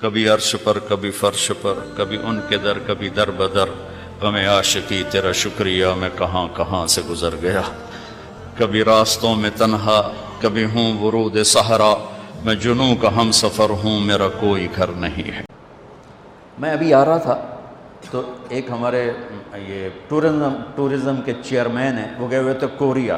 کبھی عرش پر کبھی فرش پر، کبھی ان کے در کبھی در بدر، غم عاشقی تیرا شکریہ میں کہاں کہاں سے گزر گیا، کبھی راستوں میں تنہا کبھی ہوں ورود صحرا، میں جنوں کا ہم سفر ہوں میرا کوئی گھر نہیں ہے۔ میں ابھی آ رہا تھا تو ایک ہمارے یہ ٹورزم کے چیئرمین ہیں، وہ گئے ہوئے تھے کوریا،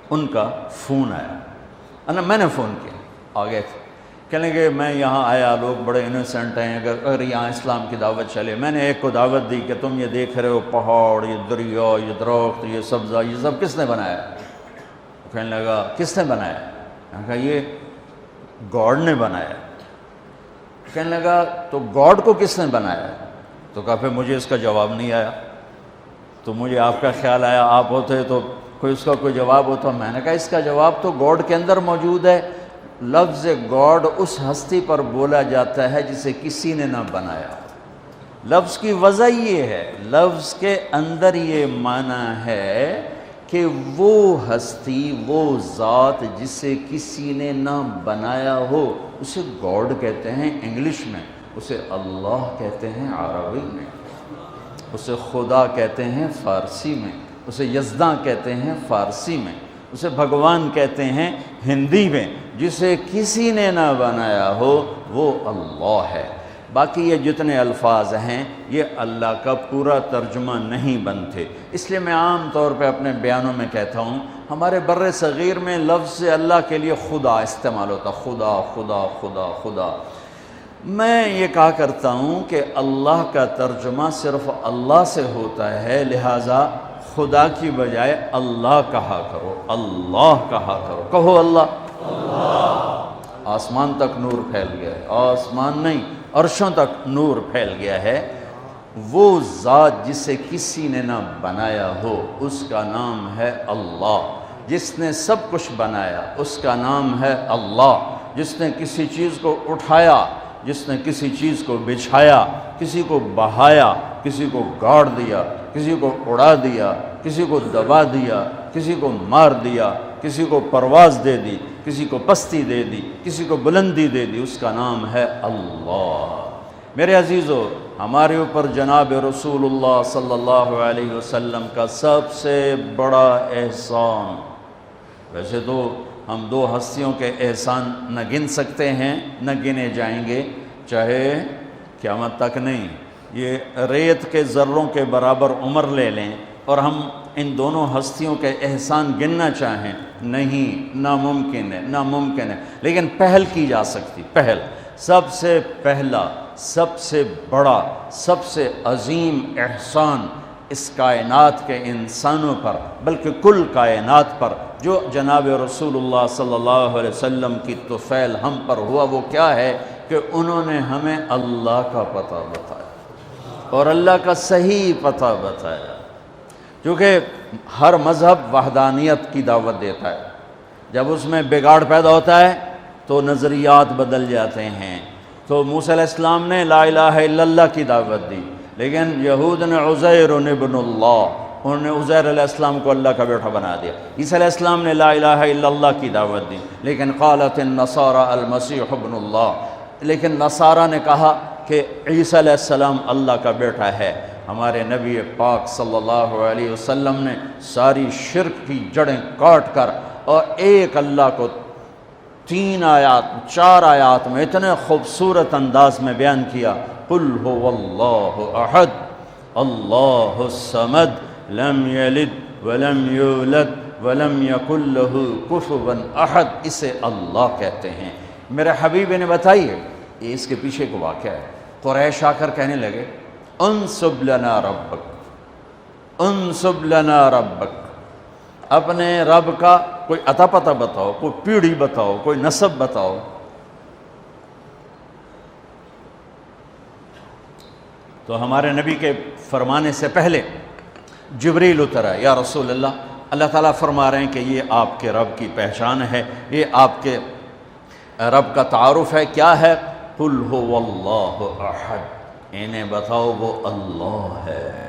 ان کا فون آیا، میں نے فون کیا، آ گئے تھے، کہنے کہ میں یہاں آیا، لوگ بڑے انوسینٹ ہیں، اگر یہاں اسلام کی دعوت چلے۔ میں نے ایک کو دعوت دی کہ تم یہ دیکھ رہے ہو پہاڑ، یہ دریا، یہ درخت، یہ سبزہ، یہ سب کس نے بنایا؟ کہنے لگا کس نے بنایا؟ میں نے کہا یہ گاڈ نے بنایا۔ کہنے لگا تو گاڈ کو کس نے بنایا؟ تو کہا پھر مجھے اس کا جواب نہیں آیا، تو مجھے آپ کا خیال آیا، آپ ہوتے تو کوئی اس کا کوئی جواب ہوتا۔ میں نے کہا اس کا جواب تو گاڈ کے اندر موجود ہے۔ لفظ گاڈ اس ہستی پر بولا جاتا ہے جسے کسی نے نہ بنایا۔ لفظ کی وجہ یہ ہے، لفظ کے اندر یہ معنی ہے کہ وہ ہستی، وہ ذات جسے کسی نے نہ بنایا ہو، اسے گاڈ کہتے ہیں انگلش میں، اسے اللہ کہتے ہیں عربی میں، اسے خدا کہتے ہیں فارسی میں، اسے یزداں کہتے ہیں فارسی میں، اسے بھگوان کہتے ہیں ہندی میں۔ جسے کسی نے نہ بنایا ہو وہ اللہ ہے۔ باقی یہ جتنے الفاظ ہیں یہ اللہ کا پورا ترجمہ نہیں بنتے، اس لیے میں عام طور پہ اپنے بیانوں میں کہتا ہوں، ہمارے بر صغیر میں لفظ اللہ کے لیے خدا استعمال ہوتا، خدا خدا خدا خدا۔ میں یہ کہا کرتا ہوں کہ اللہ کا ترجمہ صرف اللہ سے ہوتا ہے، لہٰذا خدا کی بجائے اللہ کہا کرو، اللہ کہا کرو، کہو اللہ۔ آسمان تک نور پھیل گیا ہے، آسمان نہیں عرشوں تک نور پھیل گیا ہے۔ وہ ذات جسے کسی نے نہ بنایا ہو اس کا نام ہے اللہ۔ جس نے سب کچھ بنایا اس کا نام ہے اللہ۔ جس نے کسی چیز کو اٹھایا، جس نے کسی چیز کو بچھایا، کسی کو بہایا، کسی کو گاڑ دیا، کسی کو اڑا دیا، کسی کو دبا دیا، کسی کو مار دیا، کسی کو پرواز دے دی، کسی کو پستی دے دی، کسی کو بلندی دے دی، اس کا نام ہے اللہ۔ میرے عزیزو، ہمارے اوپر جناب رسول اللہ صلی اللہ علیہ وسلم کا سب سے بڑا احسان، ویسے تو ہم دو ہستیوں کے احسان نہ گن سکتے ہیں، نہ گنے جائیں گے، چاہے قیامت تک نہیں، یہ ریت کے ذروں کے برابر عمر لے لیں اور ہم ان دونوں ہستیوں کے احسان گننا چاہیں، نہیں، ناممکن ہے، ناممکن ہے، لیکن پہل کی جا سکتی۔ پہل، سب سے پہلا، سب سے بڑا، سب سے عظیم احسان اس کائنات کے انسانوں پر، بلکہ کل کائنات پر، جو جناب رسول اللہ صلی اللہ علیہ وسلم کی طفیل ہم پر ہوا، وہ کیا ہے کہ انہوں نے ہمیں اللہ کا پتہ بتایا اور اللہ کا صحیح پتہ بتایا۔ کیونکہ ہر مذہب وحدانیت کی دعوت دیتا ہے، جب اس میں بگاڑ پیدا ہوتا ہے تو نظریات بدل جاتے ہیں۔ تو موسیٰ علیہ السلام نے لا الہ الا اللہ کی دعوت دی، لیکن یہود نے عزیر ابن اللہ، انہوں نے عزیر علیہ السلام کو اللہ کا بیٹا بنا دیا۔ عیسیٰ علیہ السلام نے لا الہ الا اللہ کی دعوت دی، لیکن قالت النصارى المسیح ابن اللہ، لیکن نصارہ نے کہا کہ عیسیٰ علیہ السلام اللہ کا بیٹا ہے۔ ہمارے نبی پاک صلی اللہ علیہ وسلم نے ساری شرک کی جڑیں کاٹ کر اور ایک اللہ کو 3 آیات 4 آیات میں اتنے خوبصورت انداز میں بیان کیا، قل هو اللہ احد اللہ الصمد لم یلد ولم یولد ولم یکن له کفوا احد، اسے اللہ کہتے ہیں۔ میرے حبیب نے بتائی ہے، یہ اس کے پیچھے کو واقعہ ہے۔ قریش آ کر کہنے لگے انصب لنا ربک، انصب لنا ربک، اپنے رب کا کوئی عطا پتہ بتاؤ، کوئی پیڑھی بتاؤ، کوئی نسب بتاؤ۔ تو ہمارے نبی کے فرمانے سے پہلے جبریل اترا، یا رسول اللہ، اللہ تعالیٰ فرما رہے ہیں کہ یہ آپ کے رب کی پہچان ہے، یہ آپ کے رب کا تعارف ہے، کیا ہے؟ قل هو اللہ احد، انہیں بتاؤ وہ اللہ ہے۔